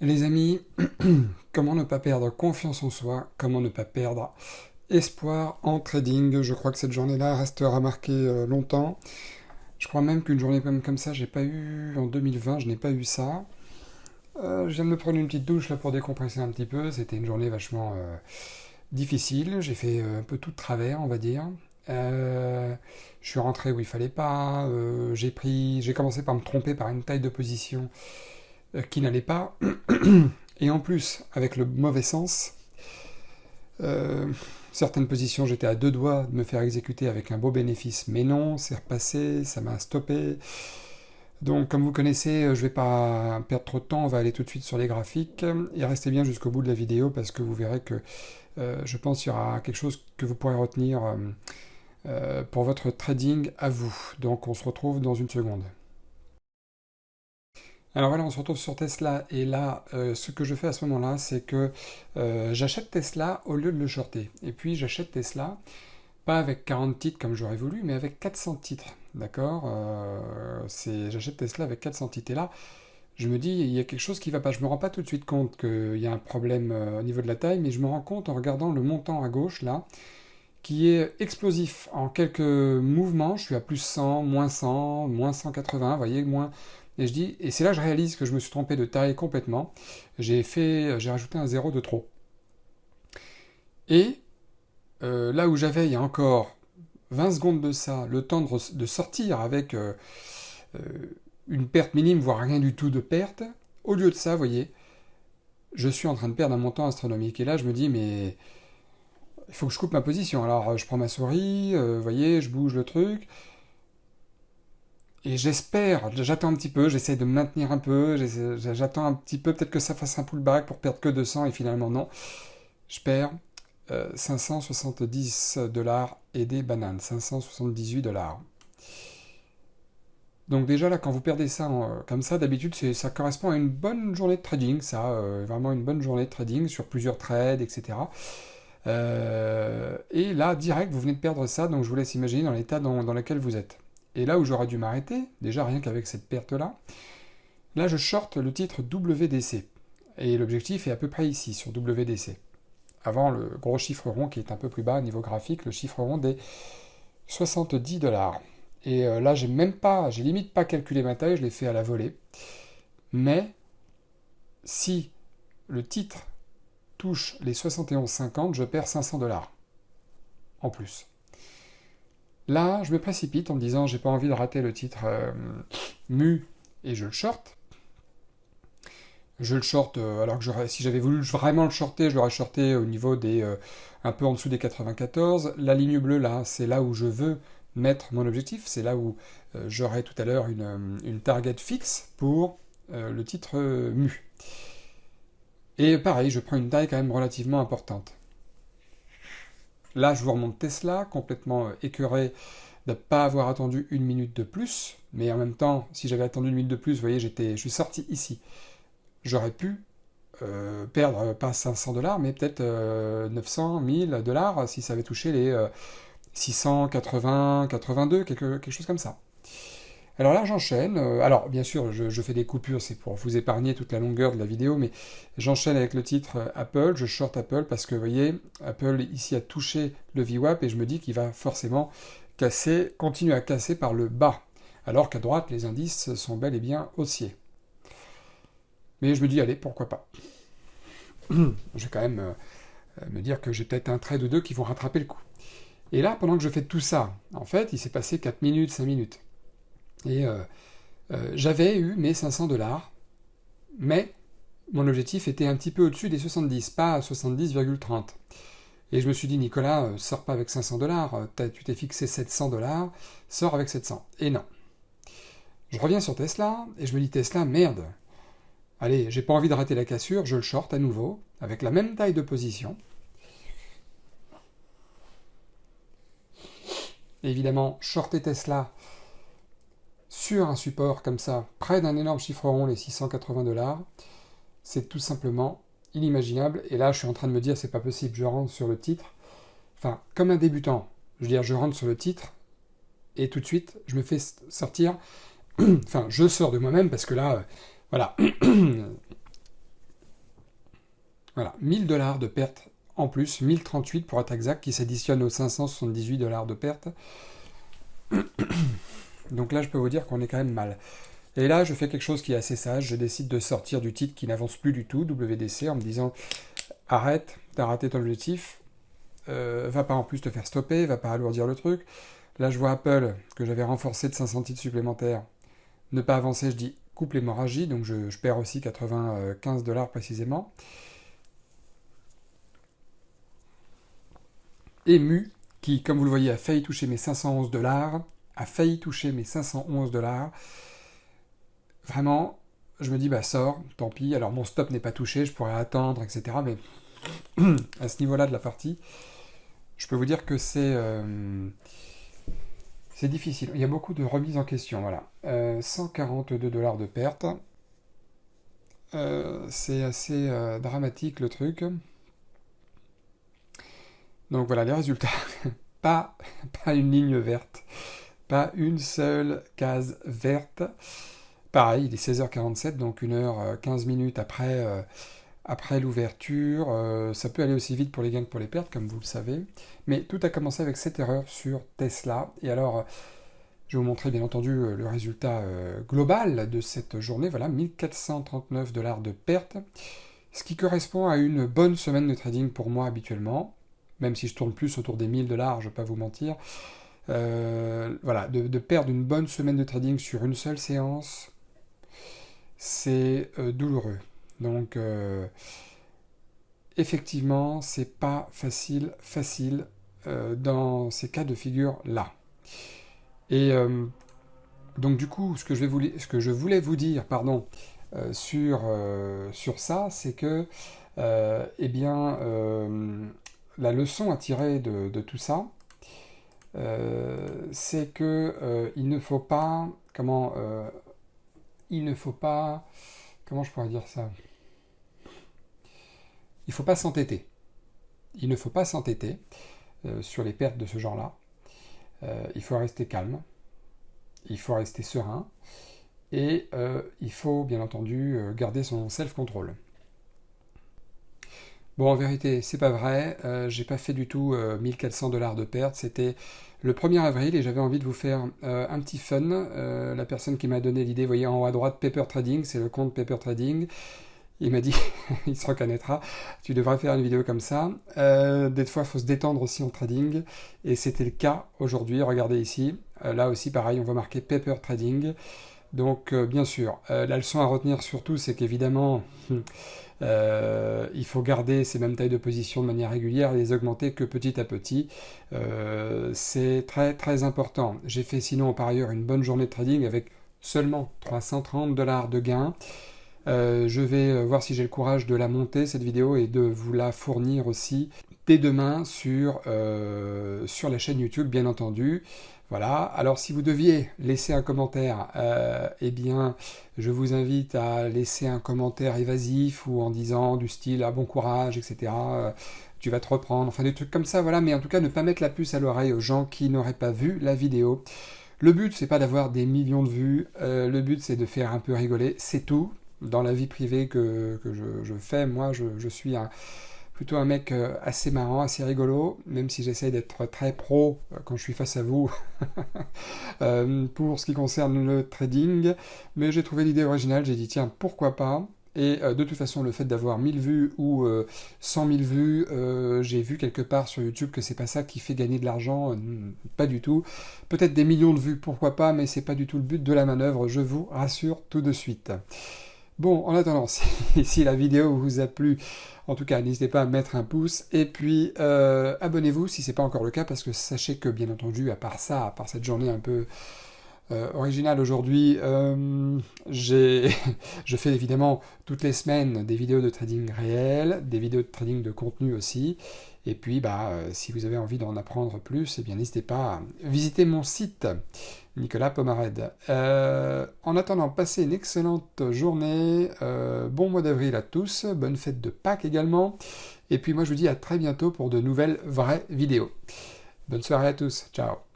Les amis, comment ne pas perdre confiance en soi, comment ne pas perdre espoir en trading. Je crois que cette journée-là restera marquée longtemps. Je crois même qu'une journée même comme ça, j'ai pas eu en 2020, je n'ai pas eu ça. Je viens de me prendre une petite douche là pour décompresser un petit peu. C'était une journée vachement difficile. J'ai fait un peu tout de travers, on va dire. Euh, je suis rentré où il fallait pas. J'ai commencé par me tromper par une taille de position qui n'allait pas. Et en plus, avec le mauvais sens, euh, certaines positions, j'étais à deux doigts de me faire exécuter avec un beau bénéfice, mais non, c'est repassé, ça m'a stoppé. Donc, comme vous connaissez, je ne vais pas perdre trop de temps, on va aller tout de suite sur les graphiques et restez bien jusqu'au bout de la vidéo parce que vous verrez que je pense qu'il y aura quelque chose que vous pourrez retenir pour votre trading à vous. Donc, on se retrouve dans une seconde. Alors voilà, on se retrouve sur Tesla et là, ce que je fais à ce moment-là, c'est que j'achète Tesla au lieu de le shorter. Et puis j'achète Tesla, pas avec 40 titres comme j'aurais voulu, mais avec 400 titres. D'accord. J'achète Tesla avec 400 titres. Et là, je me dis, il y a quelque chose qui va pas. Je me rends pas tout de suite compte qu'il y a un problème au niveau de la taille, mais je me rends compte en regardant le montant à gauche, là, qui est explosif. En quelques mouvements, je suis à plus 100, moins 100, moins 180, vous voyez, moins. Et je dis, et c'est là que je réalise que je me suis trompé de taille complètement. J'ai rajouté un zéro de trop. Et là où j'avais il y a encore 20 secondes de ça, le temps de sortir avec euh, une perte minime, voire rien du tout de perte, au lieu de ça, vous voyez, je suis en train de perdre un montant astronomique. Et là, je me dis, mais il faut que je coupe ma position. Alors, je prends ma souris, vous voyez, je bouge le truc. Et j'espère, j'attends un petit peu, j'essaie de me maintenir un peu, j'attends un petit peu, peut-être que ça fasse un pullback pour perdre que 200 et finalement non. Je perds 570 $ et des bananes, 578 $. Donc déjà là, quand vous perdez ça comme ça, d'habitude, ça correspond à une bonne journée de trading, ça, vraiment une bonne journée de trading sur plusieurs trades, etc. Et là, direct, vous venez de perdre ça, donc je vous laisse imaginer dans l'état dans lequel vous êtes. Et là où j'aurais dû m'arrêter, déjà rien qu'avec cette perte-là, là je short le titre WDC. Et l'objectif est à peu près ici, sur WDC. Avant le gros chiffre rond qui est un peu plus bas au niveau graphique, le chiffre rond des 70 $. Et là, j'ai limite pas calculé ma taille, je l'ai fait à la volée. Mais si le titre touche les 71,50, je perds 500 $ en plus. Là, je me précipite en me disant j'ai pas envie de rater le titre mu et je le short. Je le short alors que si j'avais voulu vraiment le shorter, je l'aurais shorté au niveau des un peu en dessous des 94. La ligne bleue là, c'est là où je veux mettre mon objectif, c'est là où j'aurai tout à l'heure une target fixe pour le titre mu. Et pareil, je prends une taille quand même relativement importante. Là, je vous remonte Tesla, complètement écœuré de ne pas avoir attendu une minute de plus. Mais en même temps, si j'avais attendu une minute de plus, vous voyez, je suis sorti ici. J'aurais pu perdre pas 500 $, mais peut-être 900, 1000 $ si ça avait touché les 680, 82, quelque chose comme ça. Alors là, j'enchaîne. Alors, bien sûr, je fais des coupures, c'est pour vous épargner toute la longueur de la vidéo, mais j'enchaîne avec le titre Apple. Je short Apple parce que, vous voyez, Apple ici a touché le VWAP et je me dis qu'il va forcément continuer à casser par le bas. Alors qu'à droite, les indices sont bel et bien haussiers. Mais je me dis, allez, pourquoi pas. Je vais quand même me dire que j'ai peut-être un trade ou deux qui vont rattraper le coup. Et là, pendant que je fais tout ça, en fait, il s'est passé 4 minutes, 5 minutes. Et j'avais eu mes 500 $, mais mon objectif était un petit peu au-dessus des 70, pas à 70,30. Et je me suis dit, Nicolas, sors pas avec 500 $, tu t'es fixé 700 $, sors avec 700. Et non. Je reviens sur Tesla, et je me dis, Tesla, merde. Allez, j'ai pas envie de rater la cassure, je le short à nouveau, avec la même taille de position. Et évidemment, shorter Tesla sur un support comme ça, près d'un énorme chiffre rond, les 680 $, c'est tout simplement inimaginable. Et là, je suis en train de me dire, c'est pas possible, je rentre sur le titre. Enfin, comme un débutant, je veux dire, je rentre sur le titre, et tout de suite, je me fais sortir. Enfin, je sors de moi-même, parce que là, voilà. Voilà, 1000 $ de perte en plus, 1038 pour être exact, qui s'additionne aux 578 $ de perte. Donc là, je peux vous dire qu'on est quand même mal. Et là, je fais quelque chose qui est assez sage. Je décide de sortir du titre qui n'avance plus du tout, WDC, en me disant arrête, t'as raté ton objectif, va pas en plus te faire stopper, va pas alourdir le truc. Là, je vois Apple, que j'avais renforcé de 500 titres supplémentaires, ne pas avancer. Je dis coupe l'hémorragie, donc je perds aussi 95 $ précisément. Et Mu, qui, comme vous le voyez, a failli toucher mes 511 $, a failli toucher mes 511 $. Vraiment, je me dis, bah sors, tant pis. Alors mon stop n'est pas touché, je pourrais attendre, etc. Mais à ce niveau-là de la partie, je peux vous dire que c'est difficile. Il y a beaucoup de remises en question, voilà. 142 $ de perte. C'est assez dramatique le truc. Donc voilà les résultats. pas une ligne verte. Pas une seule case verte. Pareil, il est 16h47, donc 1h15 après l'ouverture. Ça peut aller aussi vite pour les gains que pour les pertes, comme vous le savez. Mais tout a commencé avec cette erreur sur Tesla. Et alors, je vais vous montrer bien entendu le résultat global de cette journée. Voilà, 1439 $ de pertes. Ce qui correspond à une bonne semaine de trading pour moi habituellement. Même si je tourne plus autour des 1000 $, je ne vais pas vous mentir. Voilà, de perdre une bonne semaine de trading sur une seule séance, c'est douloureux. Donc, effectivement, c'est pas facile dans ces cas de figure-là. Et donc, du coup, ce que je voulais vous dire, pardon, sur ça, c'est que, eh bien, la leçon à tirer de tout ça, c'est que il ne faut pas, comment je pourrais dire ça? Il ne faut pas s'entêter. Il ne faut pas s'entêter sur les pertes de ce genre-là. Il faut rester calme, il faut rester serein, et il faut bien entendu garder son self-control. Bon, en vérité, c'est pas vrai, j'ai pas fait du tout 1400 $ de perte, c'était le 1er avril et j'avais envie de vous faire un petit fun. La personne qui m'a donné l'idée, vous voyez en haut à droite, Paper Trading, c'est le compte Paper Trading. Il m'a dit, il se reconnaîtra, tu devrais faire une vidéo comme ça. Des fois, il faut se détendre aussi en trading, et c'était le cas aujourd'hui. Regardez ici, là aussi pareil, on va marquer Paper Trading. Donc bien sûr, la leçon à retenir surtout, c'est qu'évidemment, il faut garder ces mêmes tailles de position de manière régulière et les augmenter que petit à petit. C'est très très important. J'ai fait sinon par ailleurs une bonne journée de trading avec seulement 330 $ de gains. Je vais voir si j'ai le courage de la monter cette vidéo et de vous la fournir aussi dès demain sur la chaîne YouTube bien entendu. Voilà, alors si vous deviez laisser un commentaire, eh bien je vous invite à laisser un commentaire évasif ou en disant du style ah bon courage, etc. Tu vas te reprendre, enfin des trucs comme ça, voilà, mais en tout cas ne pas mettre la puce à l'oreille aux gens qui n'auraient pas vu la vidéo. Le but c'est pas d'avoir des millions de vues, le but c'est de faire un peu rigoler, c'est tout. Dans la vie privée que je fais, moi je suis plutôt un mec assez marrant, assez rigolo, même si j'essaye d'être très pro quand je suis face à vous pour ce qui concerne le trading. Mais j'ai trouvé l'idée originale, j'ai dit tiens, pourquoi pas. Et de toute façon, le fait d'avoir 1000 vues ou 100 000 vues, j'ai vu quelque part sur YouTube que c'est pas ça qui fait gagner de l'argent, pas du tout. Peut-être des millions de vues, pourquoi pas, mais c'est pas du tout le but de la manœuvre, je vous rassure tout de suite. Bon, en attendant, si la vidéo vous a plu, en tout cas, n'hésitez pas à mettre un pouce, et puis abonnez-vous si ce n'est pas encore le cas, parce que sachez que, bien entendu, à part cette journée un peu originale aujourd'hui, je fais évidemment toutes les semaines des vidéos de trading réel, des vidéos de trading de contenu aussi, et puis si vous avez envie d'en apprendre plus, eh bien n'hésitez pas à visiter mon site, Nicolas Pomarède. En attendant, passez une excellente journée, bon mois d'avril à tous, bonne fête de Pâques également, et puis moi je vous dis à très bientôt pour de nouvelles vraies vidéos. Bonne soirée à tous, ciao.